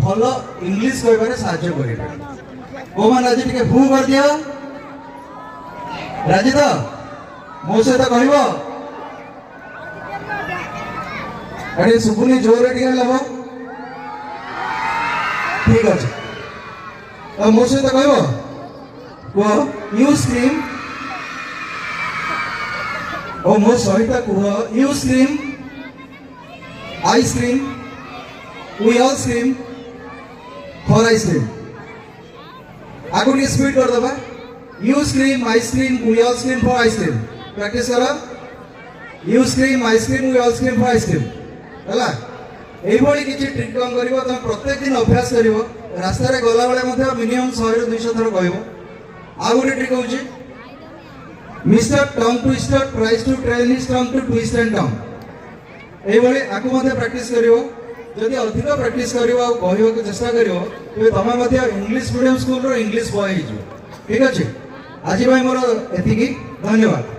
भल इंग्लिश कहबार साहाय्य करेंगे। को मान आज टिके हु कर दिया राजी तो मो सहित कहब अरे सुपुनी जोर टिके लब ठीक अच्छे तो मो सहित कह यू स्क्रीम और मो सहित कह you scream I scream, we all scream for ice cream. आगो की स्पीड कर दबा you scream, I scream, we all scream for ice cream. Practice करो you scream, I scream, we all scream for ice cream. हला एई भली किछि trick काम करिवो त प्रत्येक दिन अभ्यास करिवो रास्ता रे गला बेले मध्ये मिनिमम 100 ରୁ 200 थर कहबो। आगो की ट्रिक होछि mister tongue twister tries to train his tongue to twist and tongue एभली आकु मध्ये प्रैक्टिस करिवो जदि अधिक प्रैक्टिस करिवो आ कहइबो को चेष्टा करिवो तबे तमे मध्ये इंग्लिश मीडियम स्कूल रो इंग्लिश बॉय हिजो। ठीक अछि आज भाई मोर एतिकी धन्यवाद।